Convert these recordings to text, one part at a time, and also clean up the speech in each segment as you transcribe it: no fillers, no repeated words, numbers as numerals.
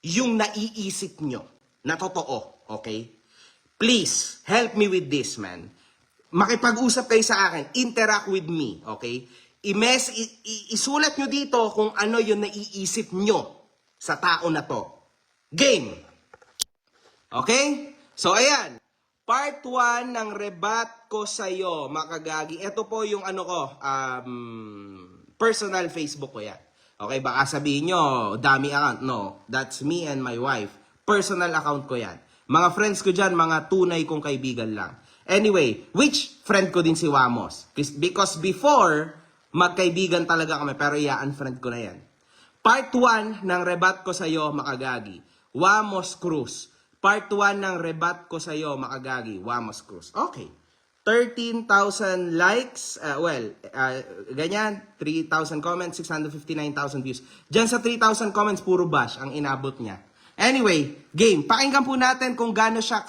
yung naiisip nyo na totoo, okay? Please, help me with this, man. Makipag-usap kayo sa akin, interact with me, okay? Isulat nyo dito kung ano yung naiisip nyo sa tao na to. Game! Okay? So, ayan. Part 1 ng rebat ko sa'yo, makagagi. Ito po yung ano ko, personal Facebook ko yan. Okay, baka sabihin nyo, dami account. No, that's me and my wife. Personal account ko yan. Mga friends ko dyan, mga tunay kong kaibigan lang. Anyway, which friend ko din si Wamos. Because before, magkaibigan talaga kami, pero i-unfriend ko na yan. Part 1 ng rebat ko sa'yo, makagagi. Wamos Cruz. Part 1 ng rebat ko sa'yo, makagagi. Wamos Cruz. Okay. 13,000 likes. Ganyan. 3,000 comments, 659,000 views. Diyan sa 3,000 comments, puro bash ang inabot niya. Anyway, game. Pakinggan po natin kung gaano siya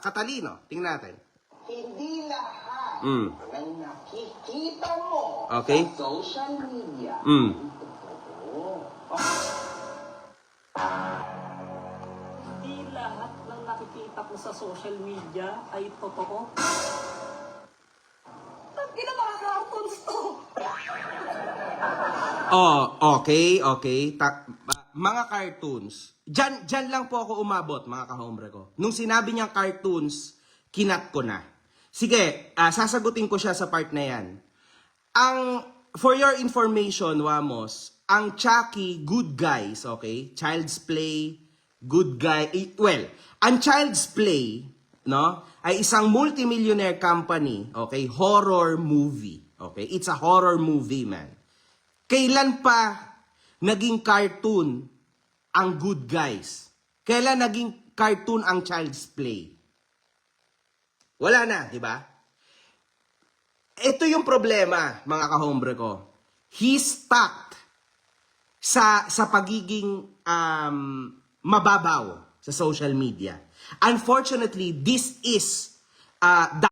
katalino. Tingnan natin. Hindi lahat ng nakikita mo Okay. sa social media. Hindi lahat ng nakikita ko sa social media ay totoo. Ang ina mga cartoons to! Oh, okay. Mga cartoons. Diyan lang po ako umabot, mga kahombre ko. Nung sinabi niyang cartoons, kinat ko na. Sige, sasagutin ko siya sa part na yan. For your information, Wamos, ang Chucky, Good Guys, okay? Child's Play, Good Guy. Well, ang Child's Play, no, ay isang multimillionaire company, okay? Horror movie, okay? It's a horror movie, man. Kailan pa naging cartoon ang Good Guys? Kailan naging cartoon ang Child's Play? Wala na, di ba? Ito yung problema, mga kahombre ko. He's stuck sa pagiging mababaw sa social media. Unfortunately, this is the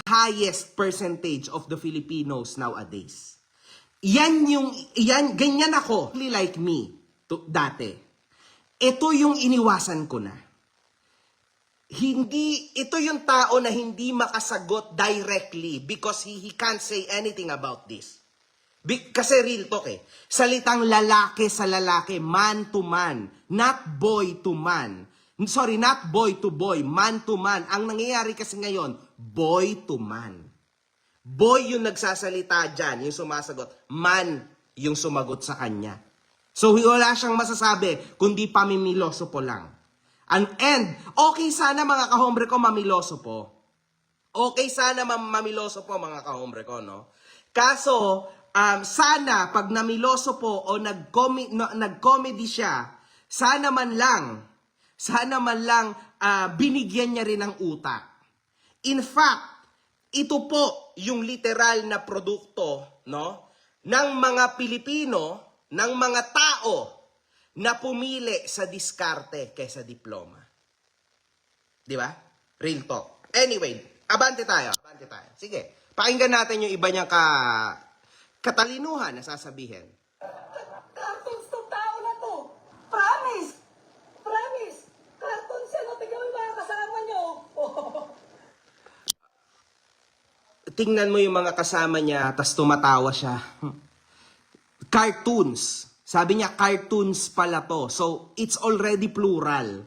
highest percentage of the Filipinos nowadays. Ganyan ako, like me, dati. Ito yung iniwasan ko na. Ito yung tao na hindi makasagot directly because he can't say anything about this. Kasi real talk eh. Salitang lalaki sa lalaki, man to man, not boy to man. Sorry, not boy to boy, man to man. Ang nangyayari kasi ngayon, boy to man. Boy yung nagsasalita dyan, yung sumasagot. Man yung sumagot sa kanya. So wala siyang masasabi, kundi pamimiloso po lang. And okay sana mga kahombre ko mamiloso po. Okay sana mamiloso po mga kahombre ko, no? Kaso, sana pag namiloso po o nag-comedy siya, sana man lang binigyan niya rin ng utak. In fact, ito po yung literal na produkto, no, ng mga Pilipino, ng mga tao na pumili sa diskarte kaysa diploma. Di ba? Real talk. Anyway, abante tayo. Sige, pakinggan natin yung iba niyang katalinuhan na sasabihin. Cartoons tong tao na to! Promise! Cartoons yan, o tignan mo yung mga kasama nyo! Tingnan mo yung mga kasama niya, tas tumatawa siya. Cartoons. Sabi niya, cartoons pala to. So, it's already plural.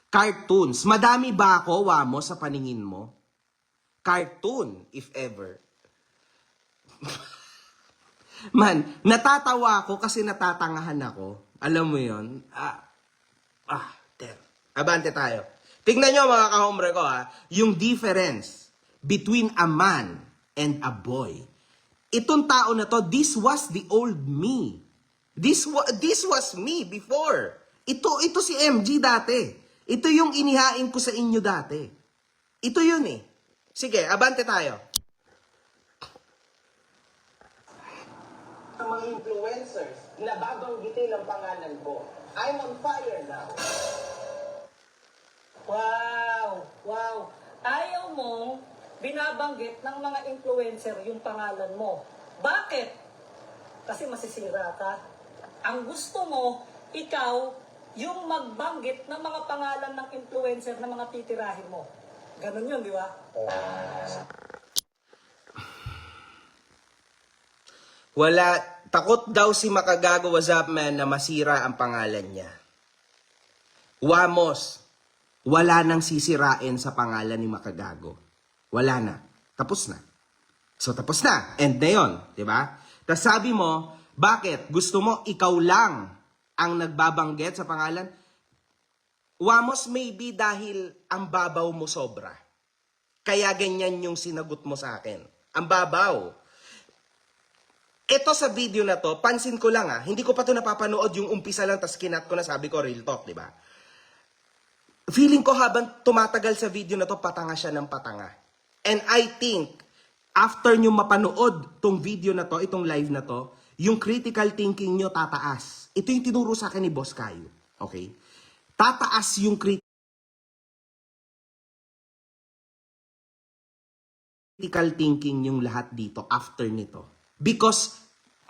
Cartoons. Madami ba ako, Wamo, sa paningin mo? Cartoon, if ever. Man, natatawa ako kasi natatangahan ako. Alam mo yun? Abante tayo. Tingnan nyo mga kahombre ko yung difference between a man and a boy. Itong tao na to, this was the old me. This was me before. Ito si MG dati. Ito yung inihain ko sa inyo dati. Ito yun eh. Sige, abante tayo. Ang mga influencers na babanggitin ang pangalan ko. I'm on fire now. Wow! Wow! Ayaw mong binabanggit ng mga influencer yung pangalan mo. Bakit? Kasi masisira ka. Ang gusto mo, ikaw, yung magbanggit ng mga pangalan ng influencer na mga titirahin mo. Ganon yun, di ba? Wala, takot daw si Makagago What's Up Man na masira ang pangalan niya. Wamos, wala nang sisirain sa pangalan ni Makagago. Wala na. Tapos na. So tapos na. End na yun. Diba? Tapos sabi mo, bakit? Gusto mo ikaw lang ang nagbabanggit sa pangalan? Wamos, maybe dahil ang babaw mo sobra. Kaya ganyan yung sinagot mo sa akin. Ang babaw. Ito sa video na to, pansin ko lang hindi ko pa to napapanood yung umpisa lang, tas kinat ko na sabi ko, real talk, di ba? Feeling ko habang tumatagal sa video na to, patanga siya ng patanga. And I think, after nyo mapanood tong video na to, itong live na to, yung critical thinking nyo tataas. Ito yung tinuro sa akin ni Boss Caio. Okay? Tataas yung critical thinking yung lahat dito after nito. Because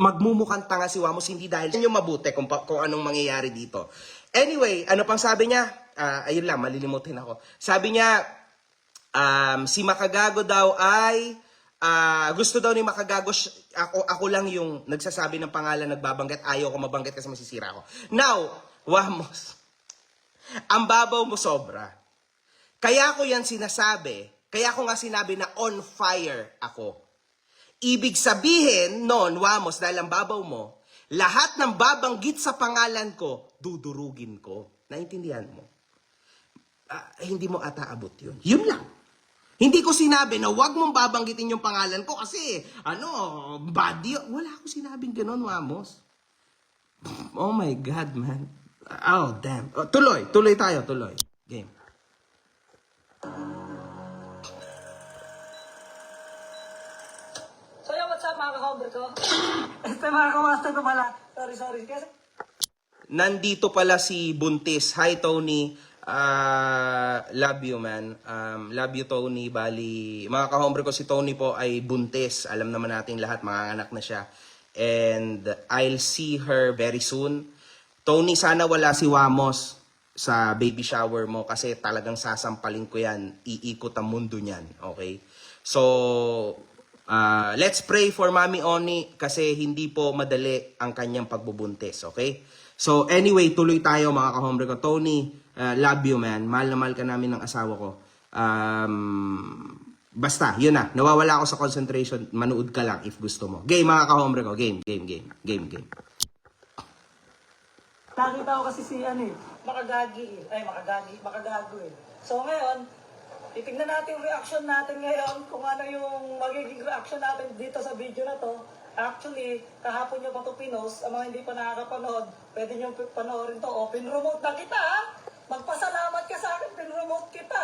magmumukhang tanga si Wamos, hindi dahil yung mabuti kung anong mangyayari dito. Anyway, ano pang sabi niya? Ayun lang, malilimutin ako. Sabi niya, si Makagago daw ay, gusto daw ni Makagago, ako lang yung nagsasabi ng pangalan, nagbabanggit, ayaw ko mabanggit kasi masisira ako. Now, Wamos, ang babaw mo sobra. Kaya ko yan sinasabi, kaya ko nga sinabi na on fire ako. Ibig sabihin, non, Wamos, dahil ang babaw mo, lahat ng babanggit sa pangalan ko, dudurugin ko. Naintindihan mo? Hindi mo ata abot yun. Yun lang. Hindi ko sinabi na wag mong babanggitin yung pangalan ko kasi, bad yun. Wala akong sinabing ganun, Wamos. Oh my God, man. Oh, damn. Tuloy tayo. Game. So yun, what's up mga ka-hombre ko? Mga ka-master ko pala. Sorry. Kasi Nandito pala si Buntis. Hi, Tony. Love you, man. Love you, Tony. Bali, mga kahombre ko, si Tony po ay buntis. Alam naman natin lahat, mga anak na siya. And I'll see her very soon. Tony, sana wala si Wamos sa baby shower mo kasi talagang sasampalin ko yan. Iikot ang mundo niyan. Okay? So, let's pray for Mami Oni kasi hindi po madali ang kanyang pagbubuntis. Okay? So anyway, tuloy tayo mga kahombre ko. Tony, love you, man. Mahal na mahal ka namin ng asawa ko. Basta, yun na. Nawawala ako sa concentration. Manood ka lang if gusto mo. Game mga kahombre ko. Game. nakita ko kasi si makagago eh. So ngayon, titignan natin yung reaction natin ngayon, kung ano yung magiging reaction natin dito sa video na to. Actually, kahapon nyo pa ito pinost, ang mga hindi pa nakakapanood, pwede nyo panoorin to. Pin-remote na kita Magpasalamat ka sa akin, pin-remote kita.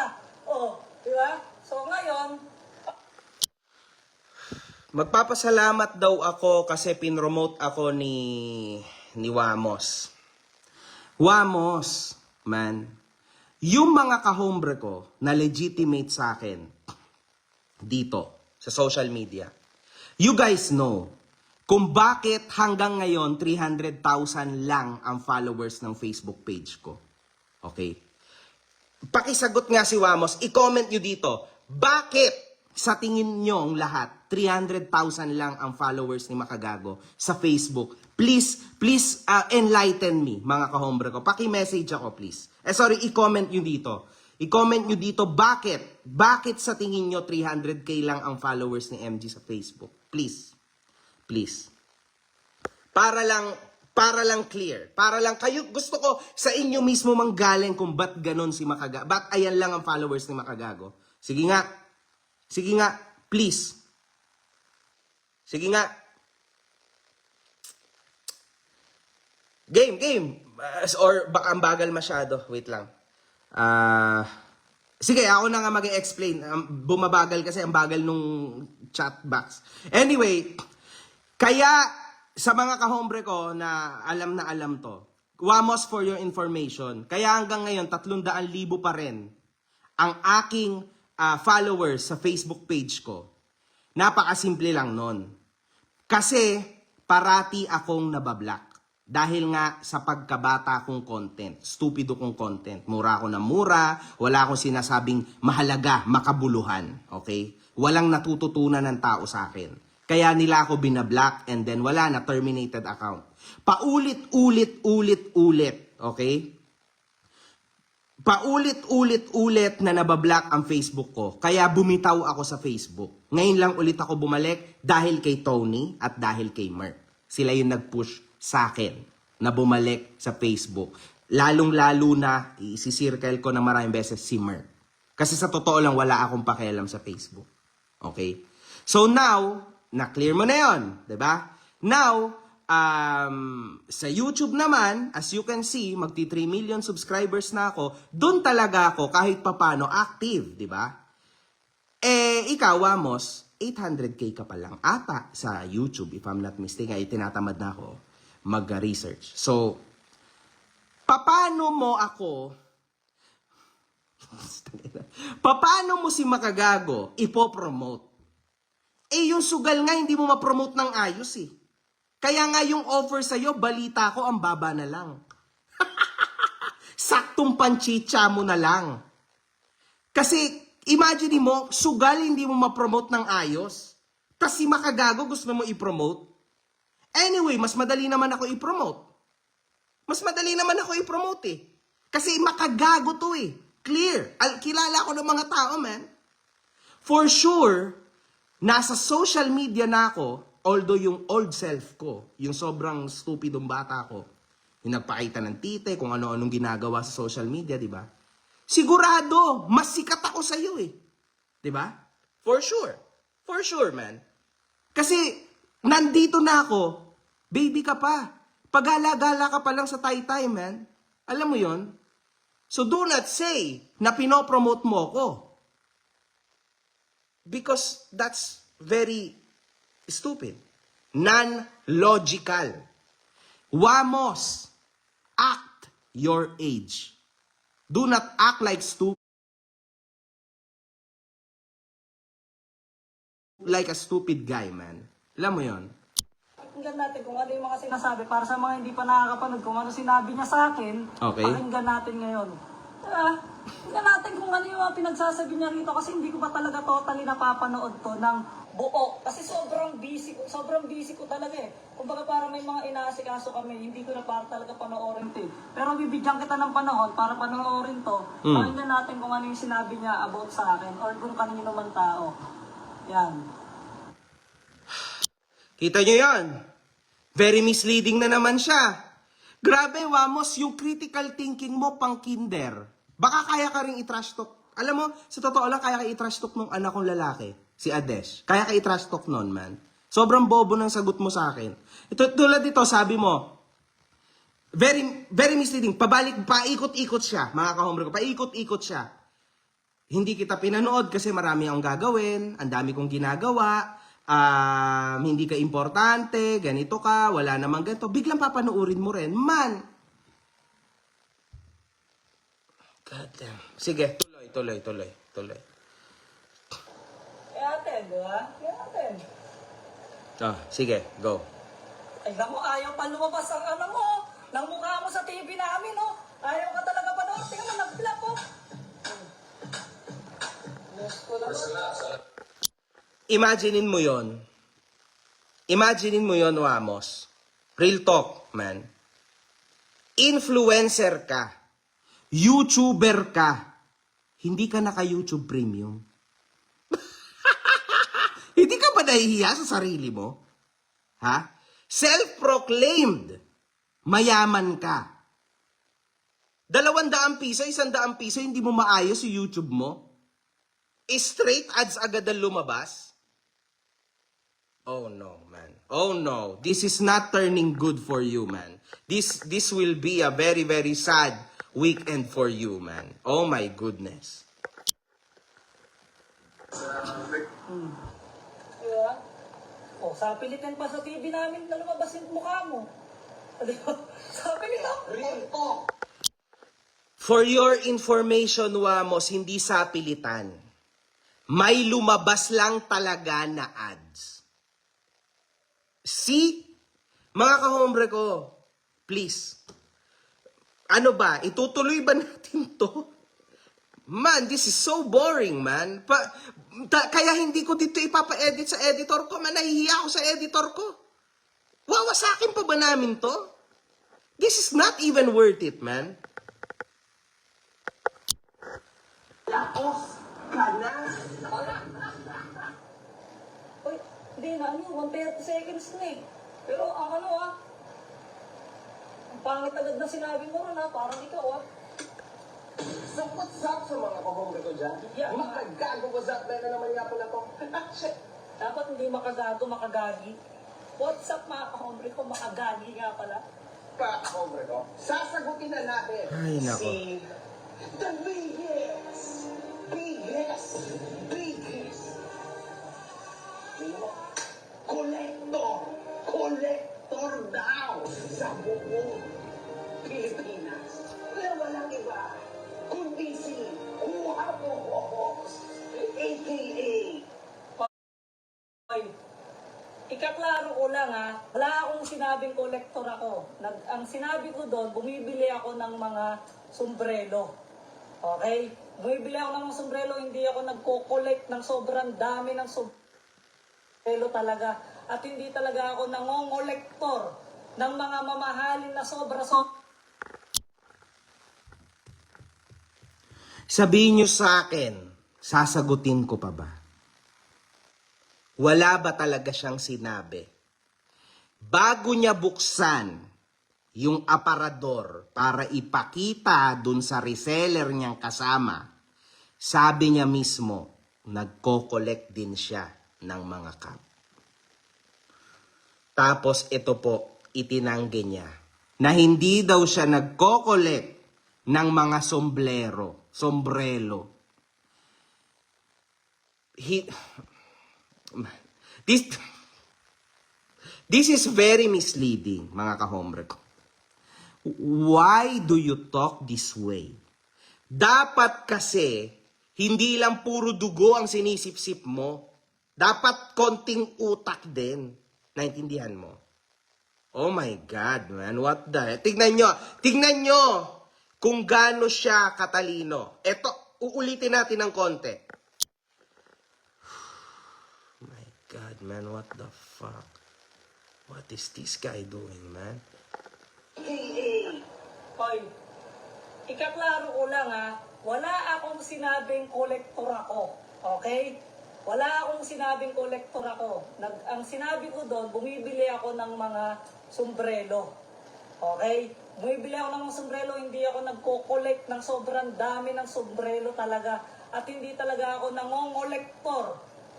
Di ba? So ngayon, Magpapasalamat daw ako kasi pinromote ako ni Wamos. Wamos, man. Yung mga kahombre ko na legitimate sa akin dito sa social media. You guys know kung bakit hanggang ngayon 300,000 lang ang followers ng Facebook page ko. Okay? Pakisagot nga si Wamos, i-comment nyo dito, bakit sa tingin nyo lahat 300,000 lang ang followers ni Makagago sa Facebook? Please enlighten me, mga kahombre ko. Paki-message ako, please. Sorry, i-comment nyo dito. I-comment nyo dito, bakit? Bakit sa tingin nyo 300k lang ang followers ni MG sa Facebook? Please. Para lang clear. Para lang kayo, gusto ko sa inyo mismo manggaling kung ba't ganon si Makagago. Ba't ayan lang ang followers ni Makagago. Sige nga, please. Sige nga. Game. Or baka ang bagal masyado. Wait lang. Sige, ako na nga mag-explain. Bumabagal kasi ang bagal nung chat box. Anyway, kaya sa mga kahombre ko na alam to, Wamos, for your information, kaya hanggang ngayon 300,000 pa rin ang aking followers sa Facebook page ko. Napakasimple lang nun. Kasi parati akong nabablock. Dahil nga sa pagkabata kong content, stupido kong content. Mura ako na mura, wala akong sinasabing mahalaga, makabuluhan. Okay? Walang natututunan ng tao sa akin. Kaya nila ako binablock and then wala na, terminated account. Paulit-ulit. Okay? Paulit-ulit na nabablock ang Facebook ko. Kaya bumitaw ako sa Facebook. Ngayon lang ulit ako bumalik dahil kay Tony at dahil kay Merk. Sila yung nag-push sa akin na bumalik sa Facebook. Lalong-lalo na isi-circle ko na maraming beses si Merk. Kasi sa totoo lang wala akong pakialam sa Facebook. Okay? So now, na-clear mo na yun. Diba? Now, sa YouTube naman, as you can see, magti 3 million subscribers na ako. Doon talaga ako kahit papano active, di ba? Ikaw, Wamos, 800k ka pa lang ata sa YouTube, if I'm not mistaken. Ay, tinatamad na ako mag-research. So, paano mo ako, paano mo si Makagago ipopromote? Yung sugal nga, hindi mo ma-promote ng ayos eh. Kaya nga yung offer sa'yo, balita ko, ang baba na lang. Saktong panchicha mo na lang. Kasi, imagine mo, sugal hindi mo ma-promote ng ayos. Tas si Makagago gusto mo i-promote. Anyway, mas madali naman ako i-promote. Eh. Kasi Makagago to eh. Clear. Kilala ko ng mga tao, man. For sure, nasa social media na ako, although yung old self ko, yung sobrang stupidong bata ko, yung nagpakita ng tite, kung ano-anong ginagawa sa social media, di ba? Sigurado, mas sikat ako sa iyo eh. Di ba? For sure. For sure, man. Kasi, nandito na ako, baby ka pa. Pagala-gala ka pa lang sa Taytay, man. Alam mo yon? So, do not say na pinopromote mo ko. Because that's very stupid. Non-logical. Wamos, act your age. Do not act like like a stupid guy, man. Alam mo yon? Pakinggan natin kung ano yung mga sinasabi para sa mga hindi pa nakakapanood kung ano sinabi niya sa akin. Okay. Pakinggan natin ngayon. Tingnan natin kung ano yung mga pinagsasabi niya rito kasi hindi ko pa talaga totally napapanood to ng buo. Kasi sobrang busy ko talaga eh. Kumbaga parang may mga inaasikaso kami, hindi ko na para talaga panoorin to eh. Pero bibigyan kita ng panahon para panoorin to. Pakinggan natin kung ano yung sinabi niya about sa akin or kung kanino man tao. Yan. Kita nyo yan? Very misleading na naman siya. Grabe, Wamos, yung critical thinking mo pang kinder. Baka kaya ka rin i-trash talk. Alam mo, sa totoo lang, kaya ka i-trash talk nung anak kong lalaki, si Adesh. Kaya ka i-trash talk nun, man. Sobrang bobo ng sagot mo sa akin. Ito, tulad dito, sabi mo, very misleading. Paikot-ikot siya, mga kahombre ko. Paikot-ikot siya. Hindi kita pinanood kasi marami akong gagawin, ang dami kong ginagawa, hindi ka importante, ganito ka, wala namang ganito. Biglang papanoorin mo rin. Man! God damn. Sige, tuloy. Kaya atin, di ba? Kaya atin. Sige, go. Ay, naku, ayaw pa lumabas ang ano mo, ng mukha mo sa TV namin, no? Ayaw ka talaga pa doon. Tingnan mo, nag-block ko. Imaginein mo yon, Wamos. Real talk, man. Influencer ka. YouTuber ka. Hindi ka naka-YouTube Premium. Hindi ka ba nahihiya sa sarili mo? Ha? Self-proclaimed. Mayaman ka. 200 piso, 100 piso, hindi mo maayos yung YouTube mo? Straight ads agad ang lumabas? Oh no, man. Oh no. This is not turning good for you, man. This will be a very, very sad weekend for you, man. Oh my goodness. Diba? O, sa pilitan pa sa TV namin na lumabas yung mukha mo. Diba? Sa pilitan. Real talk. For your information, Wamos, hindi sa pilitan. May lumabas lang talaga na ads. See? Mga kahombre ko, please. Ano ba? Itutuloy ba natin to? Man, this is so boring, man. Kaya hindi ko dito ipapa-edit sa editor ko. Man, nahihiya ako sa editor ko. Wawasakin pa ba namin to? This is not even worth it, man. Laos ka na. Uy, hindi na, 130 seconds na eh. Pero ang ang pangit agad na sinabi mo ron parang ikaw So what's up sa mga kahombre ko dyan? Yeah. Makagago ko sa na naman nga pala to. Shit. Dapat hindi makagago, makagagi. What's up mga kahombre ko, makagagi nga pala. Mga kahombre ko, sasagutin na natin Ay, nako. si the biggest collector daw sa buong Pilipinas. Pero walang iba, kundi si Guapo Hawks, a.k.a. Ay, ikaklaro ko lang wala akong sinabing kolektor ako. Ang sinabi ko doon, bumibili ako ng mga sombrero. Okay? Bumibili ako ng mga sombrero, hindi ako nagko-collect ng sobrang dami ng sombrero talaga. At hindi talaga ako nangongolektor ng mga mamahalin na Sabihin nyo sa akin, sasagutin ko pa ba? Wala ba talaga siyang sinabi? Bago niya buksan yung aparador para ipakita dun sa reseller niyang kasama, sabi niya mismo, nagko-collect din siya ng mga cup. Tapos ito po, itinanggi niya na hindi daw siya nagko-collect ng mga sombrero. This is very misleading, mga kahombre ko. Why do you talk this way? Dapat kasi, hindi lang puro dugo ang sinisip-sip mo. Dapat konting utak din. Naintindihan mo? Oh my God, man. What the heck? Tignan nyo kung gaano siya katalino. Eto, uulitin natin ng konti. Oh my God, man. What the fuck? What is this guy doing, man? Hoy, ikaklaro ko lang wala akong sinabing kolektor ako. Okay? Wala akong sinabing kolektor ako. Ang sinabi ko doon, bumibili ako ng mga sombrero. Okay? Bumibili ako ng mga sombrero, hindi ako nagko-collect ng sobrang dami ng sombrero talaga. At hindi talaga ako nangongolektor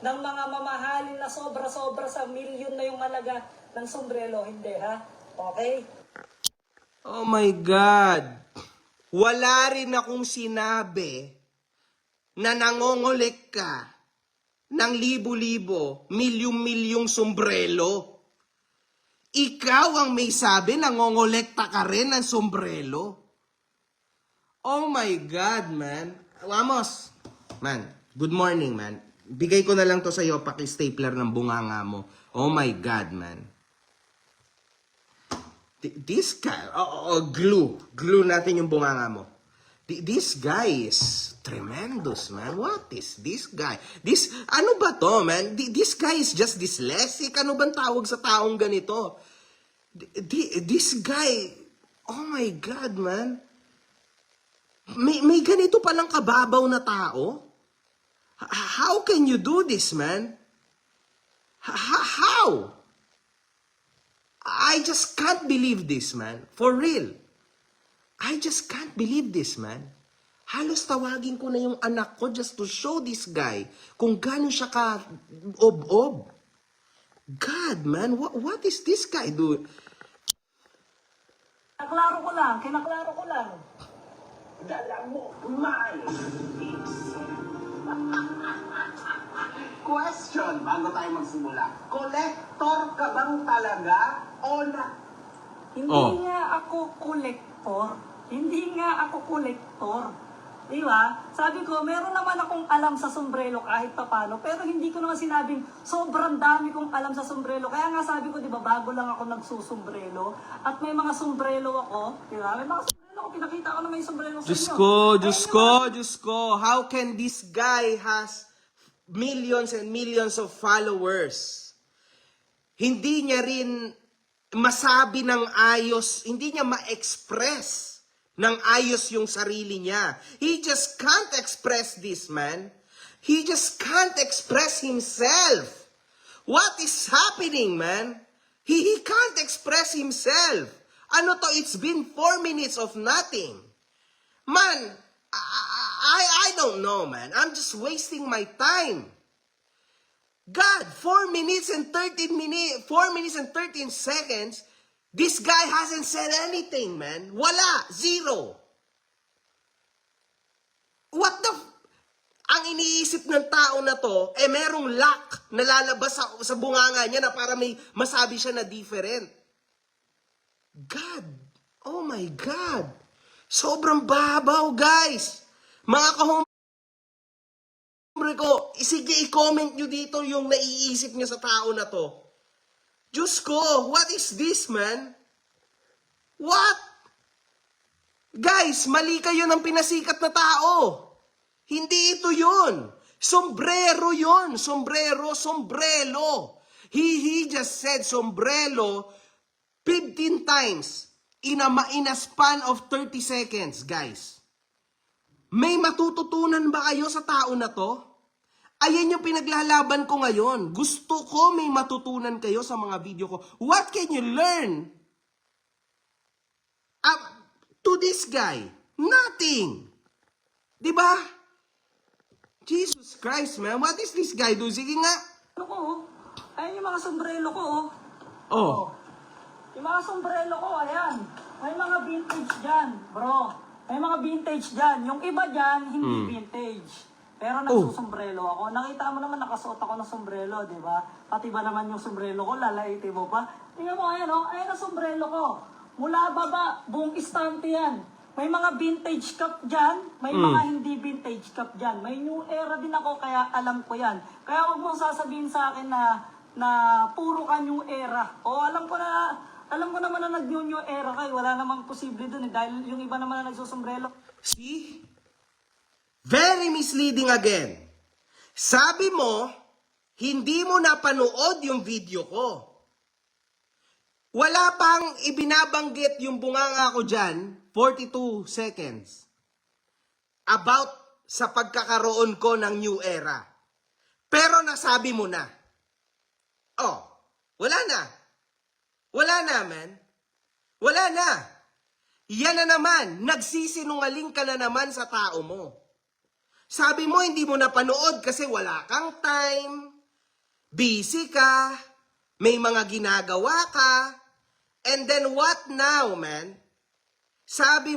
ng mga mamahalin na sobra-sobra sa milyon na yung halaga ng sombrero. Hindi Okay? Oh my God! Wala rin akong sinabi na nangongolek ka ng libo-libo, milyong-milyong sombrero. Ikaw ang may sabi, nangongolekta ka rin ng sombrero. Oh my God, man. Vamos. Man, good morning, man. Bigay ko na lang to sa'yo, paki-stapler ng bunganga mo. Oh my God, man. This guy, glue. Glue natin yung bunganga mo. This guy is tremendous, man. What is this guy? Ano ba to, man? This guy is just dyslexic. Ano bang tawag sa taong ganito? This guy, oh my God, man. May ganito palang kababaw na tao? How can you do this, man? How? I just can't believe this, man. For real. I just can't believe this, man. Halos tawagin ko na yung anak ko just to show this guy kung gaano siya ka-ob-ob. God, man, what is this guy doing? Kinaklaro ko lang. dala mo my tips. Question, bago tayo magsimula. Collector ka bang talaga o na? Hindi Oh. nga ako kolektor. Hindi nga ako kolektor. Di ba? Sabi ko, meron naman akong alam sa sombrero kahit papano, pero hindi ko naman sinabing sobrang dami kong alam sa sombrero. Kaya nga sabi ko, di ba, bago lang ako nagsusombrero, at may mga sombrero ako, di ba? May mga sombrero ako, pinakita ko na may sombrero sa Diyos inyo. ko, Ayun Diyos naman. ko, Diyos ko. How can this guy has millions and millions of followers? Hindi niya rin masabi ng ayos, hindi niya ma-express ng ayos yung sarili niya. He just can't express this, man. He just can't express himself. What is happening, man? He can't express himself. Ano to? It's been 4 minutes of nothing. Man, I don't know, man. I'm just wasting my time. God, 4 minutes and 13 seconds, this guy hasn't said anything, man. Wala. Zero. What the... Ang iniisip ng tao na to, merong lock na lalabas sa bunganga niya na para may masabi siya na different. God. Oh my God. Sobrang babaw, guys. Mga kahombre ko, sige, i-comment nyo dito yung naiisip nyo sa tao na to. Diyos ko, what is this, man? What? Guys, mali kayo ng pinasikat na tao. Hindi ito yun. Sombrero yun. Sombrero. He just said sombrero 15 times in a span of 30 seconds, guys. May matututunan ba kayo sa tao na to? Ayan yung pinaglalaban ko ngayon. Gusto ko may matutunan kayo sa mga video ko. What can you learn? To this guy? Nothing. Diba? Jesus Christ, man. What is this guy do? Sige nga. Ano ko, oh. Ayan yung mga sombrero ko, oh. Oh. Yung mga sombrero ko, ayan. May mga vintage dyan, bro. May mga vintage dyan. Yung iba dyan, hindi vintage. Pero nagsusombrelo ako. Nakita mo naman, nakasuot ako ng sombrero, di ba? Pati ba naman yung sombrero ko, lalaitin mo pa? Tingnan mo, ayan, oh. Ayan ang sombrero ko. Mula baba, buong istante yan. May mga vintage cup dyan, may mga hindi vintage cup dyan. May new era din ako, kaya alam ko yan. Kaya huwag mong sasabihin sa akin na puro ka new era. O alam ko naman na nag-new era kayo. Wala namang posible dun eh. Dahil yung iba naman na nagsusombrelo. See? Very misleading again. Sabi mo, hindi mo napanood yung video ko. Wala pang ibinabanggit yung bunganga ko dyan, 42 seconds, about sa pagkakaroon ko ng new era. Pero nasabi mo na. Oh, wala na. Wala na, man. Wala na. Yan na naman. Nagsisinungaling ka na naman sa tao mo. Sabi mo, hindi mo napanood kasi wala kang time, busy ka, may mga ginagawa ka, and then what now, man? Sinabi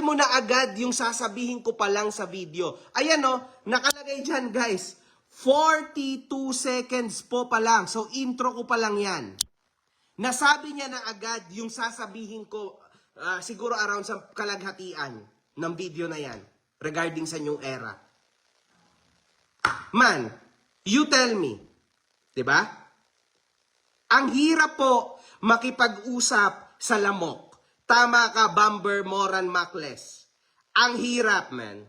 mo na agad yung sasabihin ko pa lang sa video. Ayan o, nakalagay dyan guys, 42 seconds po pa lang. So intro ko pa lang yan. Nasabi niya na agad yung sasabihin ko, siguro around sa kalaghatian ng video na yan, regarding sa new era. Man, you tell me, diba? Ang hirap po makipag-usap sa lamok. Tama ka, Bamber Moran Macles. Ang hirap, man.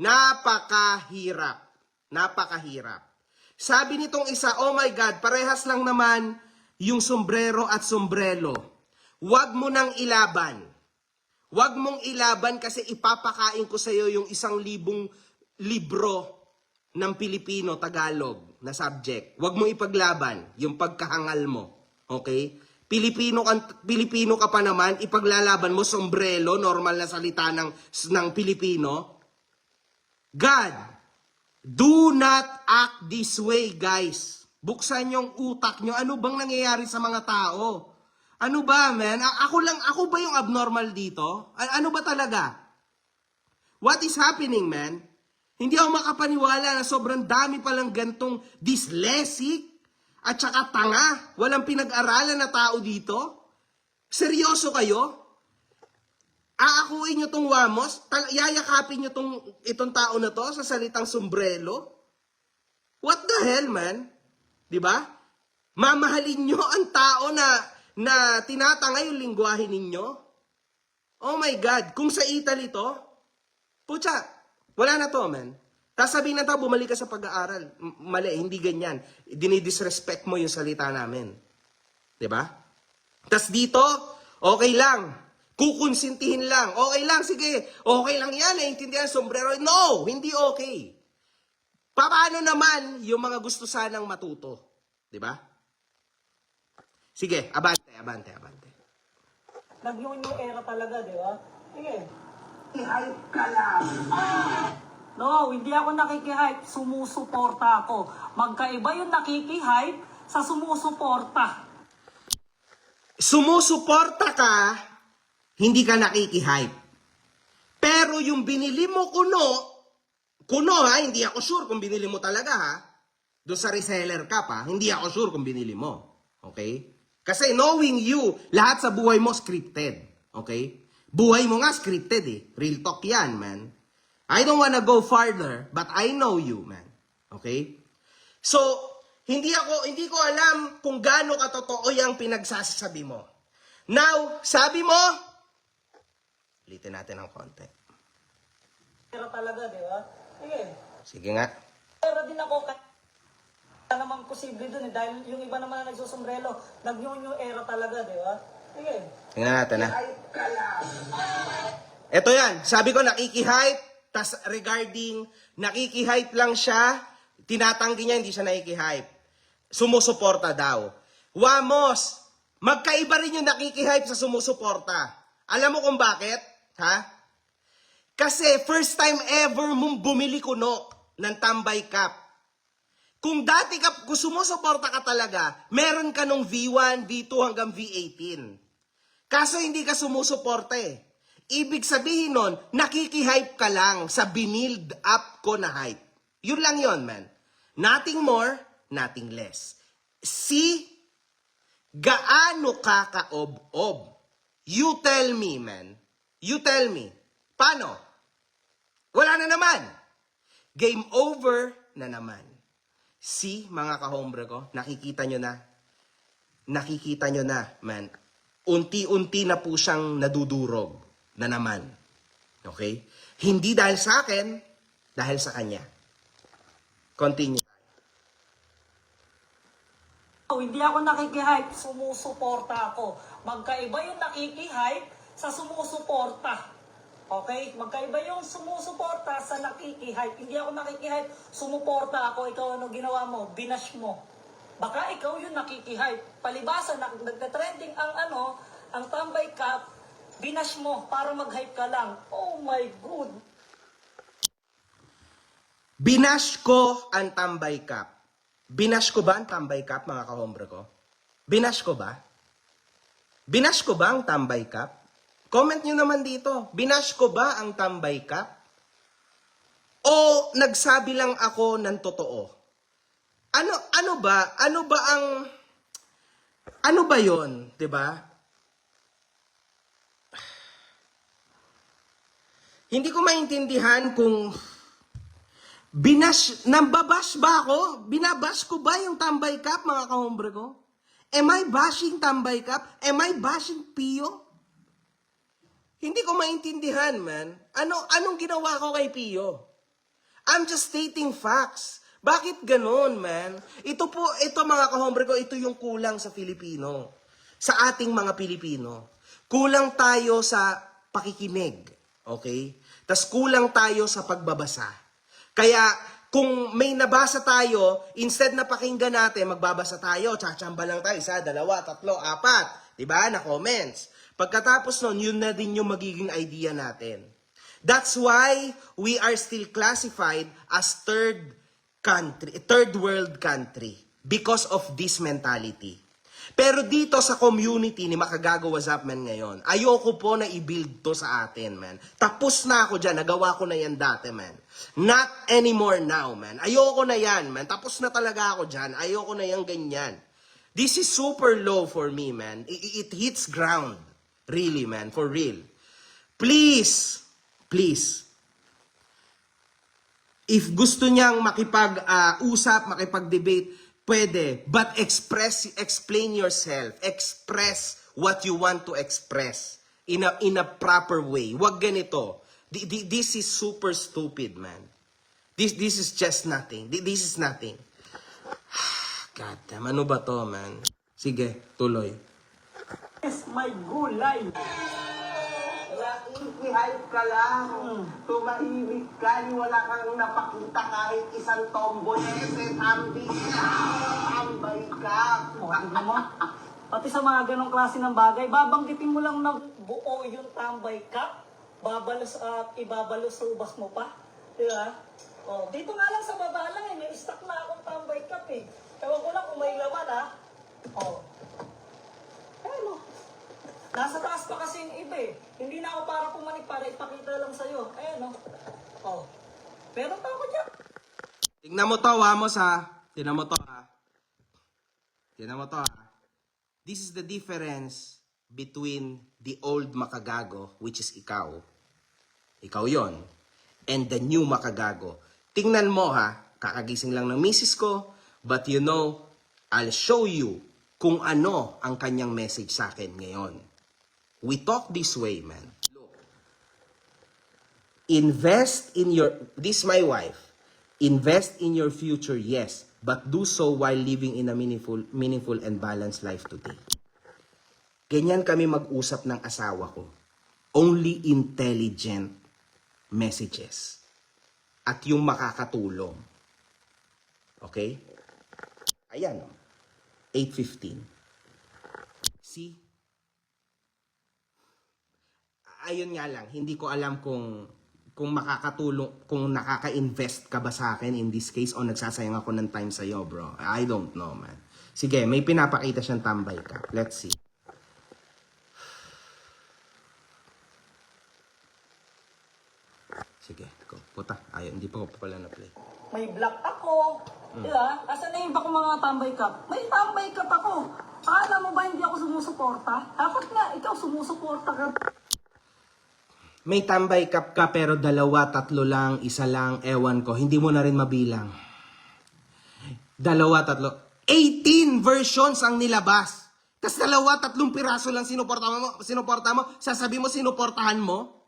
Napakahirap. Napakahirap. Sabi nitong isa, oh my God, parehas lang naman yung sombrero at sombrelo. Huwag mo nang ilaban. Huwag mong ilaban kasi ipapakain ko sa iyo yung 1,000 libro ng Pilipino, Tagalog na subject. Huwag mong ipaglaban yung pagkahangal mo. Okay? Pilipino ka pa naman, ipaglalaban mo sombrero, normal na salita ng Pilipino. God, do not act this way, guys. Buksan yung utak nyo. Ano bang nangyayari sa mga tao? Ano ba, man? Ako ba yung abnormal dito? Ano ba talaga? What is happening, man? Hindi ako makapaniwala na sobrang dami palang gantong dyslexic at saka tanga. Walang pinag-aralan na tao dito. Seryoso kayo? Aakuin nyo tong Wamos? Yayakapin nyo itong tao na to sa salitang sombrero? What the hell, man? Diba? Mamahalin nyo ang tao na tinatanga yung lingwahe ninyo? Oh my God, kung sa Italy to, putya, wala na to, man. Tapos sabihin na tao, bumalik ka sa pag-aaral. Mali, hindi ganyan. Dinidisrespect mo yung salita namin. Diba? Tapos dito, okay lang. Kukonsintihin lang. Okay lang, sige. Okay lang yan, naiintindihan sombrero. No, hindi okay. Paano naman yung mga gusto sanang matuto? Diba? Sige, abante. Nag-new era talaga, di ba? Sige. I-hype ka lang. No, hindi ako nakikihype. Sumusuporta ako. Magkaiba yung nakikihype sa sumusuporta. Sumusuporta ka, hindi ka nakikihype. Pero yung binili mo kuno ha, hindi ako sure kung binili mo talaga ha. Doon sa reseller ka pa, hindi ako sure kung binili mo. Okay? Kasi knowing you, lahat sa buhay mo scripted. Okay? Buhay mo nga scripted eh. Real talk yan, man. I don't wanna go farther, but I know you, man. Okay? So, hindi ko alam kung gaano katotoo yung pinagsasabi mo. Now, sabi mo, ulitin natin ng konti. Era talaga, di ba? Sige. Sige nga. Pero din ako, kaya naman posible dun eh. Dahil yung iba naman na nagsusombrelo, nag-new era talaga, di ba? Sige. Tingnan natin ha. I-hype ka lang. Ito yan, sabi ko nakikihype, tas regarding nakikihype lang siya, tinatanggi niya, hindi siya nakikihype. Sumusuporta daw. Wamos, magkaiba rin yung nakikihype sa sumusuporta. Alam mo kung bakit? Ha? Kasi first time ever mong bumili kuno ng Tambay Cup. Kung dati kung sumusuporta ka talaga, meron ka nung V1, V2 hanggang V18. Kaso hindi ka sumusuporta eh. Ibig sabihin nun, nakikihype ka lang sa binild up ko na hype. Yun lang yon, man. Nothing more, nothing less. See, gaano ka kaob-ob? You tell me, man. You tell me. Paano? Wala na naman. Game over na naman. See, mga kahombre ko, nakikita nyo na. Nakikita nyo na, man. Unti-unti na po siyang nadudurog na naman. Okay? Hindi dahil sa akin, dahil sa kanya. Continue. Hindi ako nakikihype, sumusuporta ako. Magkaiba yung nakikihype sa sumusuporta. Okay? Magkaiba yung sumusuporta sa nakikihype. Hindi ako nakikihype, sumuporta ako. Ikaw ano ginawa mo? Binash mo. Baka ikaw yung nakikihype. Palibasa, nagtatrending ang Tambay Cup, binash mo para mag-hype ka lang. Oh my God. Binash ko ang Tambay Cup. Binash ko ba ang Tambay Cup, mga kahombre ko? Binash ko ba? Binash ko ba ang Tambay Cup? Comment nyo naman dito. Binash ko ba ang Tambay Cup? O nagsabi lang ako ng totoo? Ano ba yon, 'di ba? Hindi ko maintindihan kung nambabash ba ako? Binabash ko ba yung Tambay Cup, mga kahombre ko? Am I bashing Tambay Cup? Am I bashing Pio? Hindi ko maintindihan, man. Anong ginawa ko kay Pio? I'm just stating facts. Bakit ganon, man? Ito mga kahombre ko, ito yung kulang sa Filipino. Sa ating mga Pilipino. Kulang tayo sa pakikinig. Okay? Tas kulang tayo sa pagbabasa. Kaya, kung may nabasa tayo, instead na pakinggan natin, magbabasa tayo, tsachamba lang tayo, 1, 2, 3, 4, diba? Na comments. Pagkatapos nun, yun na din yung magiging idea natin. That's why we are still classified as third world country because of this mentality. Pero dito sa community ni Makagago What's Up Man ngayon, ayoko po na i-build to sa atin, man. Tapos na ako dyan, nagawa ko na yan dati, man. Not anymore now, man. Ayoko na yan, man. Tapos na talaga ako dyan. Ayoko na yan ganyan. This is super low for me, man. It hits ground. Really, man. For real. Please, please. If gusto niyang makipag-usap, makipag-debate, pwede. But explain yourself. Express what you want to express in a proper way. Wag ganito. This is super stupid, man. This is just nothing. This is nothing. God damn, ano ba to, man? Sige, tuloy. Yes, my gulay. Nakikihype ka lang. Tumahimik ka. Wala kang napakita kahit isang tomboy. Tambay ka. O, tignan mo. Pati sa mga ganong klase ng bagay, babanggitin mo lang na buo yung tambay ka. Babalos at ibabalos sa ubas mo pa. Diba? O, dito nga lang sa baba lang may stock na akong tambay cup eh. Ewan ko lang kung may laman ha. O. Ayun o. Nasa taas pa kasi yung iba eh. Hindi na ako para pumanik para ipakita lang sa'yo. Ayan o. O. Meron pa ako dyan. Tingnan mo to, Wamos, ha? Tingnan mo to, ha? Tingnan mo to, ha? This is the difference between the old Makagago, which is ikaw. Ikaw yon, and the new Makagago. Tingnan mo, ha? Kakagising lang ng misis ko, but you know, I'll show you kung ano ang kanyang message sa akin ngayon. We talk this way, man. Look. Invest in your, this is my wife. Invest in your future, yes. But do so while living in a meaningful and balanced life today. Ganyan kami mag-usap ng asawa ko. Only intelligent messages. At yung makakatulong. Okay? Ayan, 8:15. See? Ayun nga lang, hindi ko alam kung makakatulong, kung nakaka-invest ka ba sa akin in this case o nagsasayang ako ng time sa'yo, bro. I don't know, man. Sige, may pinapakita siyang tambay ka. Let's see. Sige, go. Puta. Ayun, hindi pa ko pala na-play. May black ako. Diba? Asan na yung ba kong mga tambay cup? May tambay cup ako. Akala mo ba hindi ako sumusuporta? Dapat nga, ikaw sumusuporta ka. May tambay cup ka pero 2, 3 lang, 1 lang, ewan ko. Hindi mo na rin mabilang. 2, 3. 18 versions ang nilabas. Tapos 2, 3 piraso lang sinuporta mo. Sasabi mo sinuportahan mo?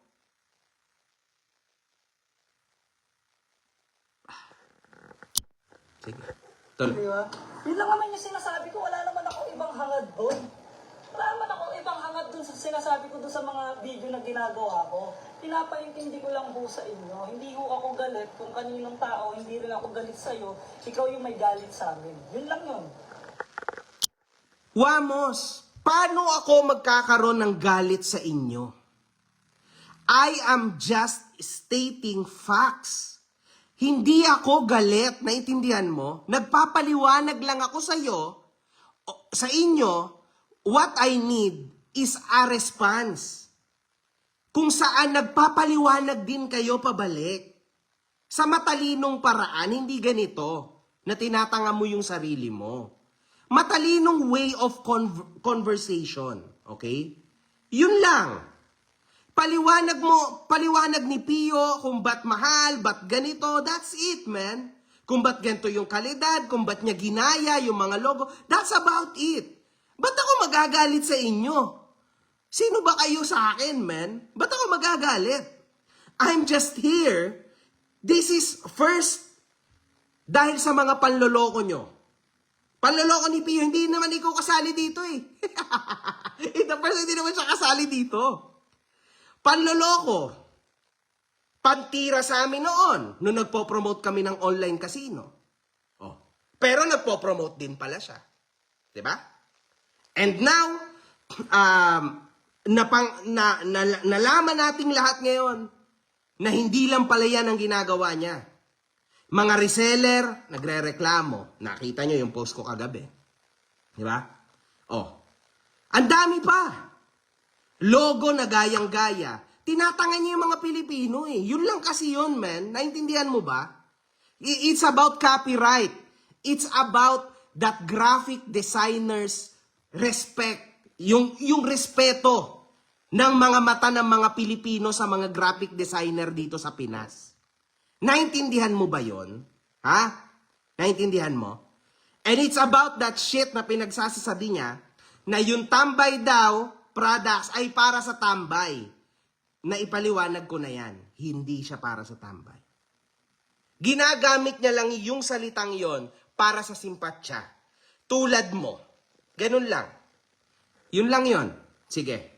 Sige. Tuloy. Diba? Yun lang naman yung sinasabi ko. Wala naman ako ibang hangad doon. Wala naman ako ibang hangad doon sa sinasabi ko doon sa mga video na ginagawa ko. Pinapaintindi ko lang po sa inyo. Hindi ko ako galit kung kaninong tao, hindi rin ako galit sa'yo. Ikaw yung may galit sa amin. Yun lang yun. Wamos, paano ako magkakaroon ng galit sa inyo? I am just stating facts. Hindi ako galit, naintindihan mo? Nagpapaliwanag lang ako sa inyo, what I need is a response. Kung saan nagpapaliwanag din kayo pabalik. Sa matalinong paraan, hindi ganito, na tinatanga mo yung sarili mo. Matalinong way of conversation, okay? Yun lang. Paliwanag ni Pio kung ba't mahal, ba't ganito, that's it, man. Kung ba't ganito yung kalidad, kung ba't niya ginaya yung mga logo, that's about it. Ba't ako magagalit sa inyo? Sino ba kayo sa akin, man? Ba't ako magagalit? I'm just here. This is first, dahil sa mga panloloko nyo. Panloloko ni Pio, hindi naman ikaw kasali dito eh. In the first, hindi naman siya kasali dito. Panloloko. Pantira sa amin noon, nung nagpo-promote kami ng online casino. Oh. Pero nagpo-promote din pala siya. Diba? And now, nalaman nating lahat ngayon na hindi lang pala yan ang ginagawa niya. Mga reseller, nagre-reklamo. Nakita nyo yung post ko kagabi. Diba? Oh. Ang dami pa. Logo na gayang-gaya. Tinatangan niya yung mga Pilipino eh. Yun lang kasi yun, man. Naintindihan mo ba? It's about copyright. It's about that graphic designers respect. Yung respeto ng mga mata ng mga Pilipino sa mga graphic designer dito sa Pinas. Naintindihan mo ba yon? Ha? Naintindihan mo? And it's about that shit na pinagsasasabi niya na yung tambay daw products ay para sa tambay. Na ipaliwanag ko na yan. Hindi siya para sa tambay. Ginagamit niya lang yung salitang yon para sa simpatsya. Tulad mo. Ganun lang. Yun lang yon. Sige.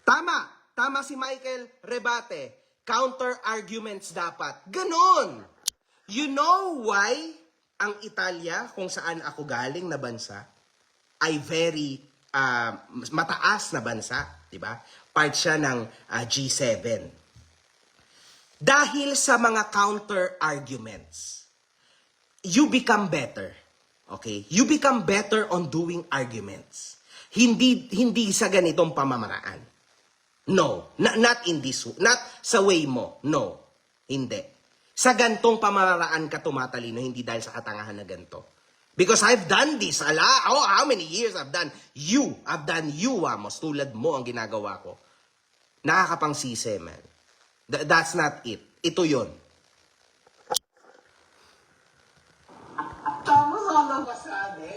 Tama. Tama si Michael Rebate. Counter-arguments dapat. Ganon. You know why ang Italia, kung saan ako galing na bansa, ay very mataas na bansa, di ba? Part siya ng G7. Dahil sa mga counter-arguments, you become better. Okay? You become better on doing arguments. Hindi sa ganitong pamamaraan. No. Not in this, not sa way mo. No. Hindi. Sa gantong pamamaraan ka tumatalino, hindi dahil sa katangahan na ganto. Because I've done this. How many years I've done you, Amos. Tulad mo ang ginagawa ko. Nakakapangsisi, man. That's not it. Ito yun. Tapos ano ba sabi?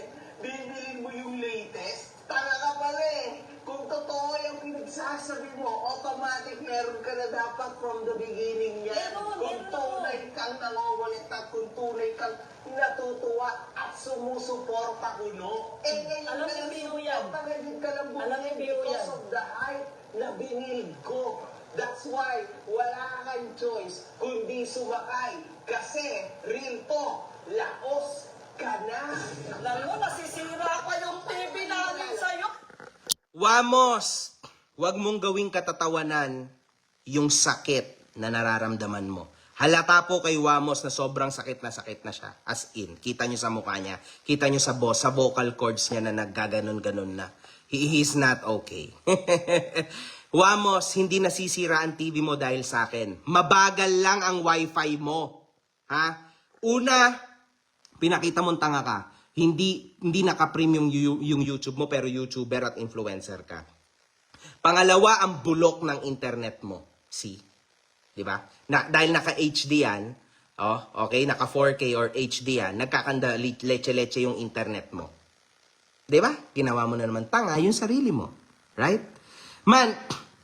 Bibilin mo yung latest? Tanga ka pala eh. Kung totoo yung pinagsasabi mo, automatic meron ka na dapat from the beginning yan. Kung tunay kang nangungulit at kung tunay kang natutuwa at sumusuporta kuno. Alam niyo, Biyo yan. Tagagin ka lang Alam niyo, Biyo because yan. of the hype na binil ko. That's why wala kang choice kundi sumakay. Kasi real talk, laos ka na. Alam mo, nasisira pa yung TV namin sa'yo. Wamos, wag mong gawing katatawanan yung sakit na nararamdaman mo. Halata po kay Wamos na sobrang sakit na siya. As in, kita nyo sa mukha niya. Kita nyo sa vocal cords niya na naggaganon-ganon na. He's not okay. Wamos, hindi nasisira ang TV mo dahil sa akin. Mabagal lang ang wifi mo. Ha? Una, pinakita mong tanga ka. Hindi naka-premium yung YouTube mo pero YouTuber at influencer ka. Pangalawa, ang bulok ng internet mo. See? 'Di ba? Dahil naka-HD yan, okay, naka 4K or HD yan, nagkakanda leche-leche yung internet mo. 'Di ba? Ginawa mo na naman tanga yung sarili mo. Right? Man,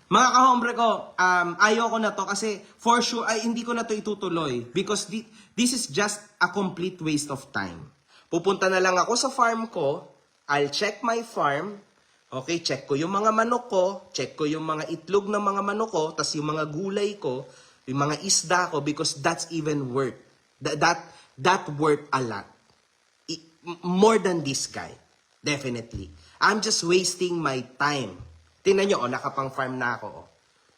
mga kahombre ko, ayoko na to kasi for sure ay hindi ko na to itutuloy because this is just a complete waste of time. Pupunta na lang ako sa farm ko, I'll check my farm, okay, check ko yung mga manok ko, check ko yung mga itlog ng mga manok ko, tas yung mga gulay ko, yung mga isda ko, because that's even worth, that worth a lot. More than this guy, definitely. I'm just wasting my time. Tingnan nyo, nakapang farm na ako.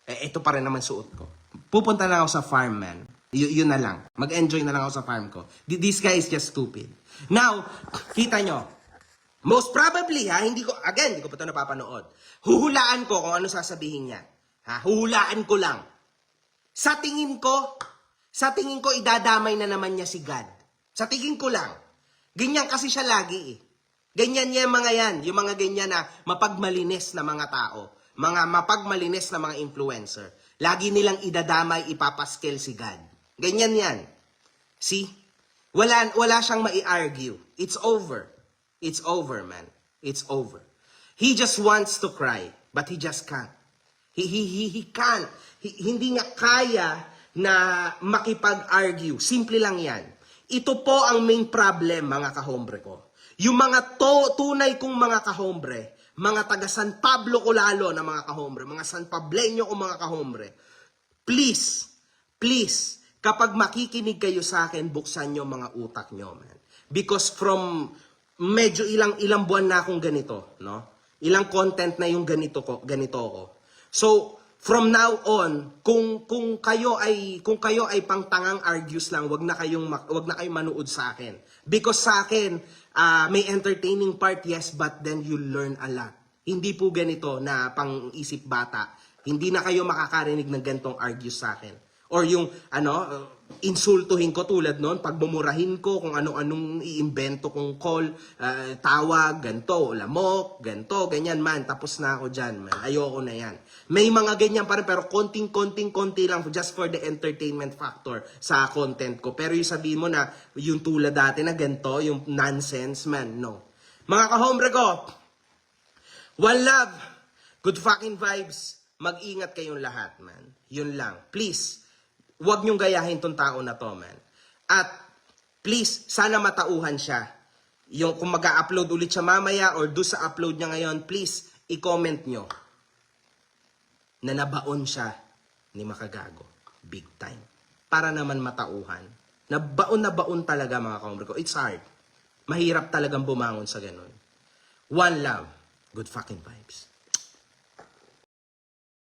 Ito pa rin naman suot ko. Pupunta na ako sa farm, man. Yun na lang. Mag-enjoy na lang ako sa farm ko. This guy is just stupid. Now, kita nyo, most probably, hindi ko pa ito napapanood. Huhulaan ko kung ano sasabihin niya. Huhulaan ko lang. Sa tingin ko, idadamay na naman niya si God. Sa tingin ko lang. Ganyan kasi siya lagi eh. Ganyan niya mga yan. Yung mga ganyan na mapagmalinis na mga tao. Mga mapagmalinis na mga influencer. Lagi nilang idadamay, ipapaskel si God. Ganyan yan. See? Wala siyang mai-argue. It's over. It's over, man. It's over. He just wants to cry, but he just can't. He can't. Hindi nga kaya na makipag-argue. Simple lang yan. Ito po ang main problem, mga kahombre ko. Yung mga tunay kong mga kahombre, mga taga San Pablo ko lalo na mga kahombre, mga San Pableño ko mga kahombre, please, kapag makikinig kayo sa akin, buksan nyo mga utak nyo, man. Because from medyo ilang buwan na akong ganito, no? Ilang content na yung ganito ko. So, from now on, kung kayo ay pangtangang argues lang, wag na kayong manood sa akin. Because sa akin, May entertaining part, yes, but then you learn a lot. Hindi po ganito na pang-isip bata. Hindi na kayo makakarinig ng gantong argues sa akin. Or yung, insultuhin ko tulad noon, pagbumurahin ko kung ano-anong iimbento kong call, tawag, ganto, lamok, ganto, ganyan man. Tapos na ako dyan, man. Ayoko na yan. May mga ganyan pa rin, pero konti lang, just for the entertainment factor sa content ko. Pero yung sabihin mo na, yung tulad dati na ganto, yung nonsense, man, no. Mga ka-hombre ko, one love, good fucking vibes, mag-ingat kayong lahat, man. Yun lang. Please, huwag niyong gayahin tong tao na to, man. At please, sana matauhan siya. Yung kung mag-upload ulit siya mamaya or do sa upload niya ngayon, please, i-comment nyo na nabaon siya ni Makagago. Big time. Para naman matauhan. Na baon talaga, mga kaumbre ko. It's hard. Mahirap talagang bumangon sa ganun. One love. Good fucking vibes.